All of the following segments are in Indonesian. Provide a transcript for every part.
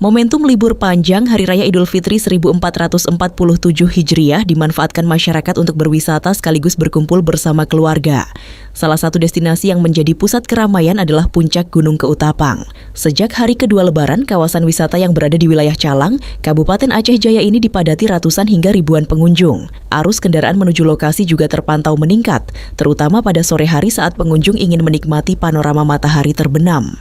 Momentum libur panjang Hari Raya Idul Fitri 1447 Hijriah dimanfaatkan masyarakat untuk berwisata sekaligus berkumpul bersama keluarga. Salah satu destinasi yang menjadi pusat keramaian adalah Puncak Gunung Keutapang. Sejak hari kedua Lebaran, kawasan wisata yang berada di wilayah Calang, Kabupaten Aceh Jaya ini dipadati ratusan hingga ribuan pengunjung. Arus kendaraan menuju lokasi juga terpantau meningkat, terutama pada sore hari saat pengunjung ingin menikmati panorama matahari terbenam.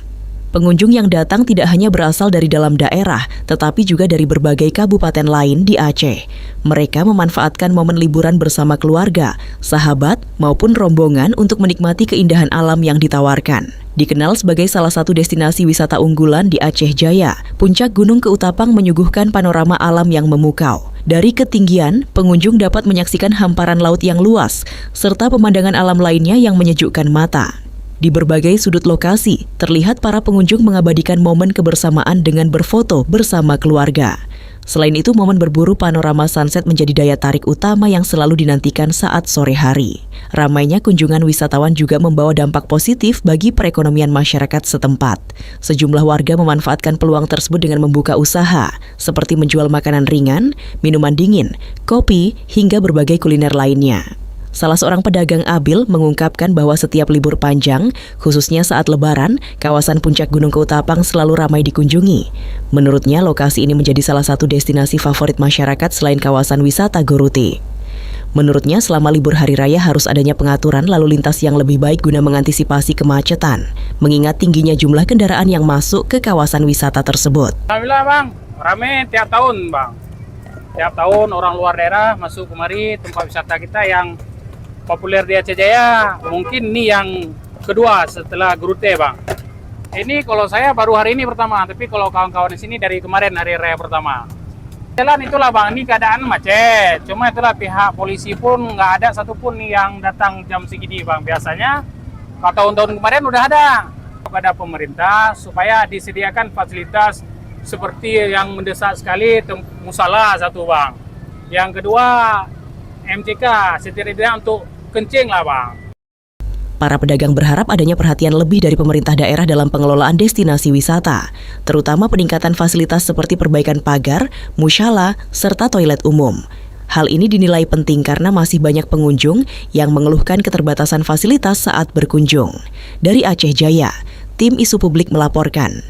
Pengunjung yang datang tidak hanya berasal dari dalam daerah, tetapi juga dari berbagai kabupaten lain di Aceh. Mereka memanfaatkan momen liburan bersama keluarga, sahabat, maupun rombongan untuk menikmati keindahan alam yang ditawarkan. Dikenal sebagai salah satu destinasi wisata unggulan di Aceh Jaya, Puncak Gunung Keutapang menyuguhkan panorama alam yang memukau. Dari ketinggian, pengunjung dapat menyaksikan hamparan laut yang luas, serta pemandangan alam lainnya yang menyejukkan mata. Di berbagai sudut lokasi, terlihat para pengunjung mengabadikan momen kebersamaan dengan berfoto bersama keluarga. Selain itu, momen berburu panorama sunset menjadi daya tarik utama yang selalu dinantikan saat sore hari. Ramainya kunjungan wisatawan juga membawa dampak positif bagi perekonomian masyarakat setempat. Sejumlah warga memanfaatkan peluang tersebut dengan membuka usaha, seperti menjual makanan ringan, minuman dingin, kopi, hingga berbagai kuliner lainnya. Salah seorang pedagang Abil mengungkapkan bahwa setiap libur panjang, khususnya saat Lebaran, kawasan Puncak Gunung Keutapang selalu ramai dikunjungi. Menurutnya, lokasi ini menjadi salah satu destinasi favorit masyarakat selain kawasan wisata Goruti. Menurutnya, selama libur Hari Raya harus adanya pengaturan lalu lintas yang lebih baik guna mengantisipasi kemacetan, mengingat tingginya jumlah kendaraan yang masuk ke kawasan wisata tersebut. Alhamdulillah bang, ramai tiap tahun bang. Tiap tahun orang luar daerah masuk kemari tempat wisata kita yang populer di Aceh Jaya. Mungkin ini yang kedua setelah Grute bang. Ini kalau saya baru hari ini pertama, tapi kalau kawan-kawan di sini dari kemarin hari raya pertama. Jalan itulah bang, ini keadaan macet. Cuma itulah pihak polisi pun nggak ada satupun nih yang datang jam segini bang. Biasanya kalau tahun-tahun kemarin udah ada kepada pemerintah supaya disediakan fasilitas seperti yang mendesak sekali musala satu bang. Yang kedua MCK setidaknya untuk kencing lah bang. Para pedagang berharap adanya perhatian lebih dari pemerintah daerah dalam pengelolaan destinasi wisata, terutama peningkatan fasilitas seperti perbaikan pagar, musyalah, serta toilet umum. Hal ini dinilai penting karena masih banyak pengunjung yang mengeluhkan keterbatasan fasilitas saat berkunjung. Dari Aceh Jaya, tim Isu Publik melaporkan.